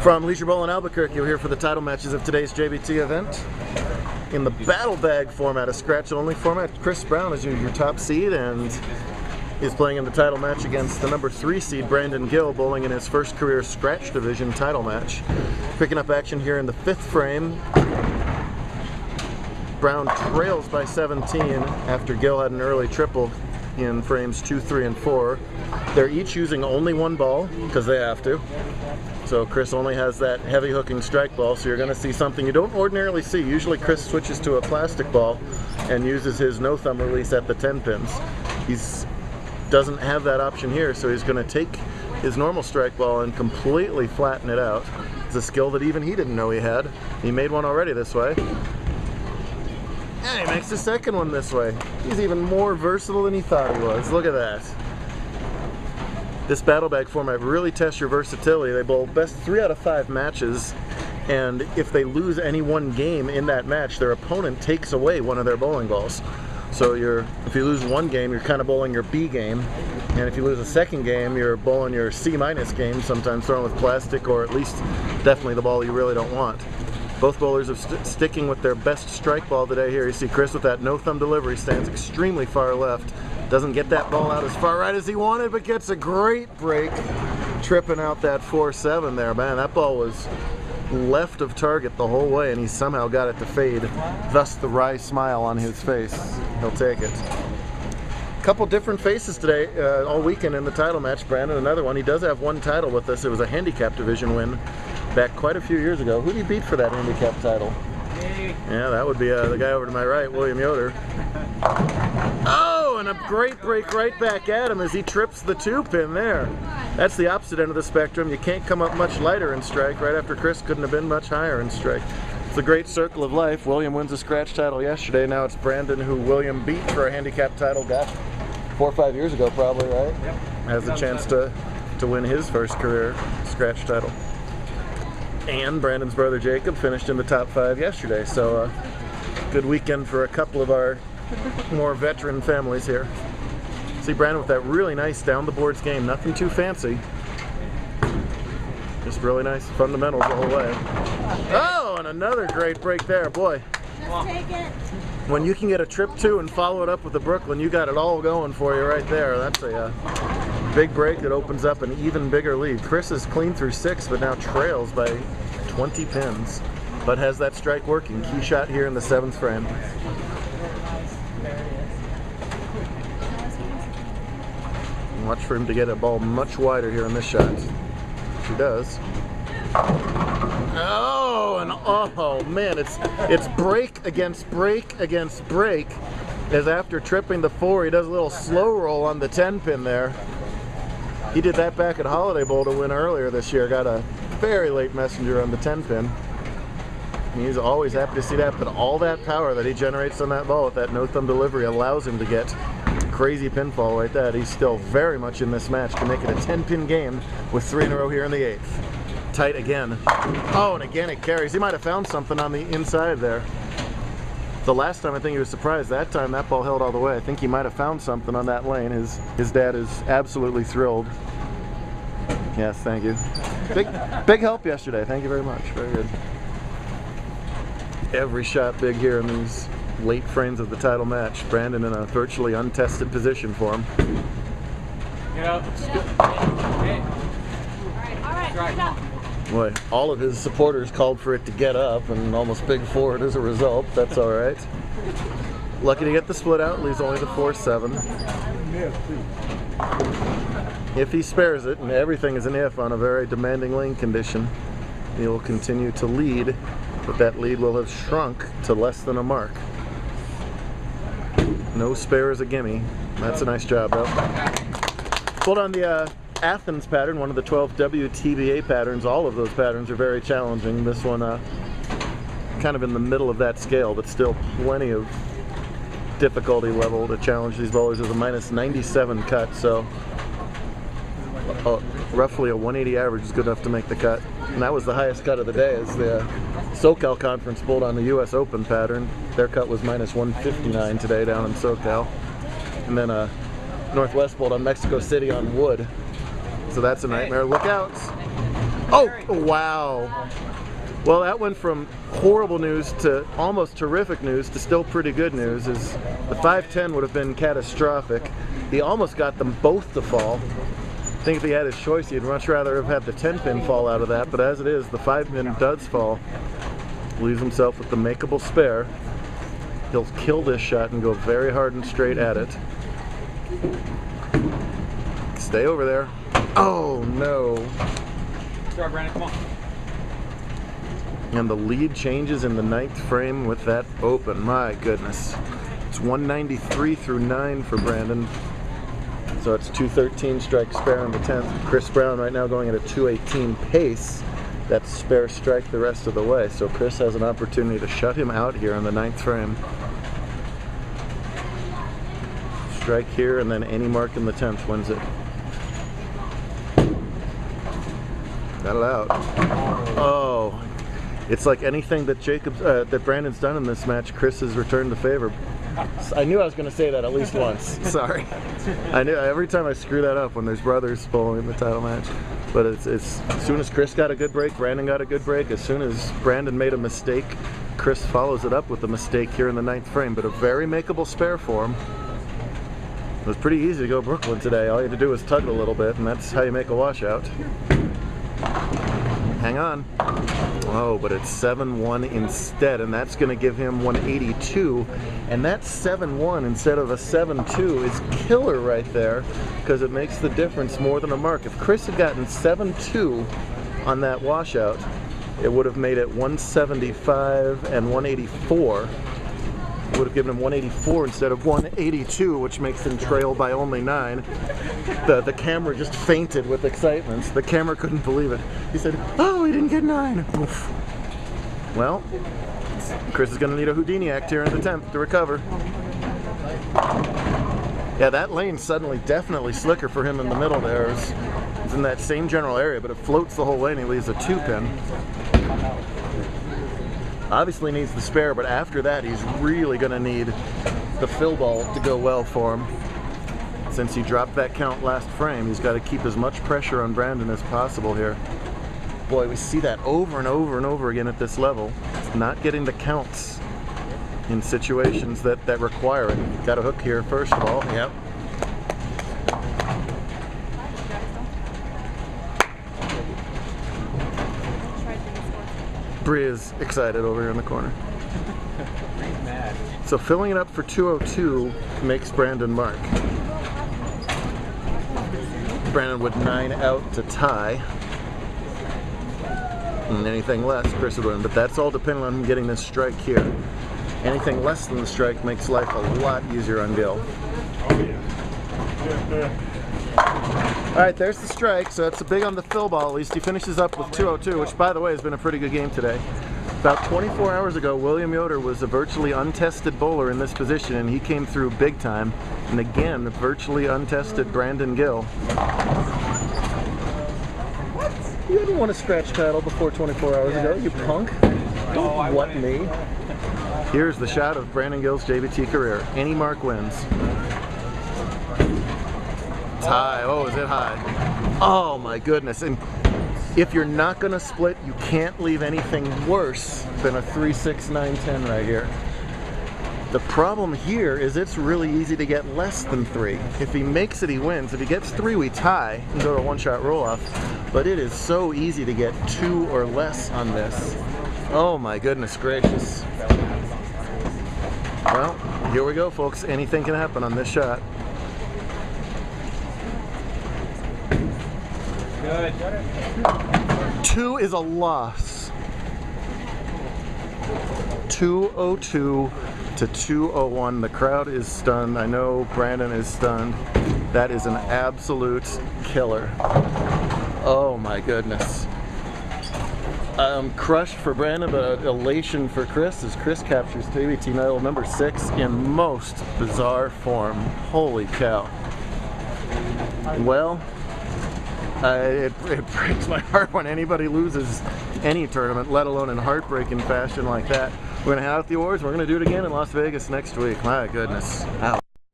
From Leisure Bowl in Albuquerque, we're here for the title matches of today's JBT event. In the battle bag format, a scratch-only format, Chris Brown is your top seed and is playing in the title match against the number 3 seed Brandon Gill, bowling in his first career scratch division title match. Picking up action here in the 5th frame. Brown trails by 17 after Gill had an early triple in frames 2, 3, and 4. They're each using only one ball because they have to. So Chris only has that heavy hooking strike ball, so you're going to see something you don't ordinarily see. Usually Chris switches to a plastic ball and uses his no thumb release at the 10 pins. He doesn't have that option here, so he's going to take his normal strike ball and completely flatten it out. It's a skill that even he didn't know he had. He made one already this way. And he makes the second one this way. He's even more versatile than he thought he was. Look at that. This battle bag format really tests your versatility. They bowl best 3 out of 5 matches, and if they lose any one game in that match, their opponent takes away one of their bowling balls. So if you lose one game, you're kind of bowling your B game, and if you lose a second game, you're bowling your C- game, sometimes thrown with plastic, or at least definitely the ball you really don't want. Both bowlers are sticking with their best strike ball today here. You see Chris with that no-thumb delivery stands extremely far left. Doesn't get that ball out as far right as he wanted, but gets a great break, tripping out that 4-7 there. Man, that ball was left of target the whole way, and he somehow got it to fade, thus the wry smile on his face. He'll take it. Couple different faces today, all weekend in the title match. Brandon, another one. He does have one title with us. It was a handicap division win back quite a few years ago. Who did he beat for that handicap title? Yeah, that would be the guy over to my right, William Yoder. Oh, and a great break right back at him as he trips the 2-pin there. That's the opposite end of the spectrum. You can't come up much lighter in strike. Right after Chris couldn't have been much higher in strike. It's a great circle of life. William wins a scratch title yesterday. Now it's Brandon, who William beat for a handicap title, got 4 or 5 years ago probably, right? Yep. Has a chance to win his first career scratch title. And Brandon's brother Jacob finished in the top 5 yesterday, so good weekend for a couple of our more veteran families here. See Brandon with that really nice down the boards game, nothing too fancy. Just really nice fundamentals the whole way. Oh, and another great break there, boy. Just take it. When you can get a trip 2 and follow it up with a Brooklyn, you got it all going for you right there. That's a big break that opens up an even bigger lead. Chris is clean through 6, but now trails by 20 pins, but has that strike working. Key shot here in the 7th frame. Watch for him to get a ball much wider here in this shot. He does. Oh, and oh man, it's break against break against break. As after tripping the 4, he does a little slow roll on the 10-pin there. He did that back at Holiday Bowl to win earlier this year. Got a very late messenger on the 10-pin. He's always happy to see that, but all that power that he generates on that ball with that no-thumb delivery allows him to get crazy pinfall like that. He's still very much in this match to make it a 10-pin game with 3 in a row here in the 8th. Tight again. Oh, and again it carries. He might have found something on the inside there. The last time I think he was surprised. That time that ball held all the way. I think he might have found something on that lane. His dad is absolutely thrilled. Yes, thank you. Big help yesterday. Thank you very much. Very good. Every shot big here in these late frames of the title match. Brandon in a virtually untested position for him. Get up. All right. Boy, all of his supporters called for it to get up and almost big forward as a result. That's all right. Lucky to get the split out, leaves only the 4-7. If he spares it, and everything is an if on a very demanding lane condition, he will continue to lead, but that lead will have shrunk to less than a mark. No spare is a gimme. That's a nice job, though. Pulled on the Athens pattern, one of the 12 WTBA patterns. All of those patterns are very challenging. This one kind of in the middle of that scale, but still plenty of difficulty level to challenge these bowlers. Is a -97 cut, so roughly a 180 average is good enough to make the cut. And that was the highest cut of the day as the SoCal Conference pulled on the US Open pattern. Their cut was -159 today down in SoCal. And then Northwest bowled on Mexico City on wood. So that's a nightmare. Look out! Oh, wow. Well, that went from horrible news to almost terrific news to still pretty good news. Is the 510 would have been catastrophic. He almost got them both to fall. I think if he had his choice, he'd much rather have had the 10-pin fall out of that, but as it is, the 5-pin does fall. Leaves himself with the makeable spare. He'll kill this shot and go very hard and straight at it. Stay over there. Oh, no. Start, Brandon, come on. And the lead changes in the 9th frame with that open. My goodness. It's 193 through 9 for Brandon. So it's 213 strike spare in the 10th. Chris Brown right now going at a 218 pace. That's spare strike the rest of the way. So Chris has an opportunity to shut him out here in the 9th frame. Strike here and then any mark in the 10th wins it. Got it out. Oh. It's like anything that that Brandon's done in this match, Chris has returned the favor. I knew I was going to say that at least once. Sorry. I knew every time I screw that up when there's brothers following the title match. But it's as soon as Chris got a good break, Brandon got a good break. As soon as Brandon made a mistake, Chris follows it up with a mistake here in the 9th frame. But a very makeable spare for him. It was pretty easy to go Brooklyn today. All you had to do was tug it a little bit, and that's how you make a washout. Hang on. Oh, but it's 7-1 instead, and that's going to give him 182. And that 7-1 instead of a 7-2 is killer right there, because it makes the difference more than a mark. If Chris had gotten 7-2 on that washout, it would have made it 175 and 184. It would have given him 184 instead of 182, which makes him trail by only 9. The camera just fainted with excitement. The camera couldn't believe it. He said, "Oh, he didn't get 9." Oof. Well, Chris is going to need a Houdini act here in the 10th to recover. Yeah, that lane's suddenly definitely slicker for him in the middle there. It's in that same general area, but it floats the whole way and he leaves a 2-pin. Obviously needs the spare, but after that he's really going to need the fill ball to go well for him. Since he dropped that count last frame, he's got to keep as much pressure on Brandon as possible here. Boy, we see that over and over and over again at this level. It's not getting the counts in situations that require it. Got a hook here first of all. Yep. Bree is excited over here in the corner. So filling it up for 202 makes Brandon mark. Brandon would 9 out to tie. And anything less, Chris would win. But that's all dependent on him getting this strike here. Anything less than the strike makes life a lot easier on Gill. Alright, there's the strike, so it's a big on the fill ball. At least he finishes up with 202, which by the way has been a pretty good game today. About 24 hours ago, William Yoder was a virtually untested bowler in this position, and he came through big time. And again, virtually untested Brandon Gill. What? You didn't want to scratch title before 24 hours ago, you punk. Don't what me. Here's the shot of Brandon Gill's JBT career. Any mark wins. It's high. Oh, is it high? Oh my goodness. And if you're not going to split, you can't leave anything worse than a 3-6-9-10 right here. The problem here is it's really easy to get less than 3. If he makes it, he wins. If he gets 3, we tie and go to a one-shot roll-off. But it is so easy to get 2 or less on this. Oh my goodness gracious. Well, here we go, folks. Anything can happen on this shot. Good. 2 is a loss. 202 to 201. The crowd is stunned. I know Brandon is stunned. That is an absolute killer. Oh my goodness. I'm crushed for Brandon, but elation for Chris as Chris captures JBT title number 6 in most bizarre form. Holy cow. Well, it breaks my heart when anybody loses any tournament, let alone in heartbreaking fashion like that. We're going to hand out the awards. We're going to do it again in Las Vegas next week. My goodness. Ouch.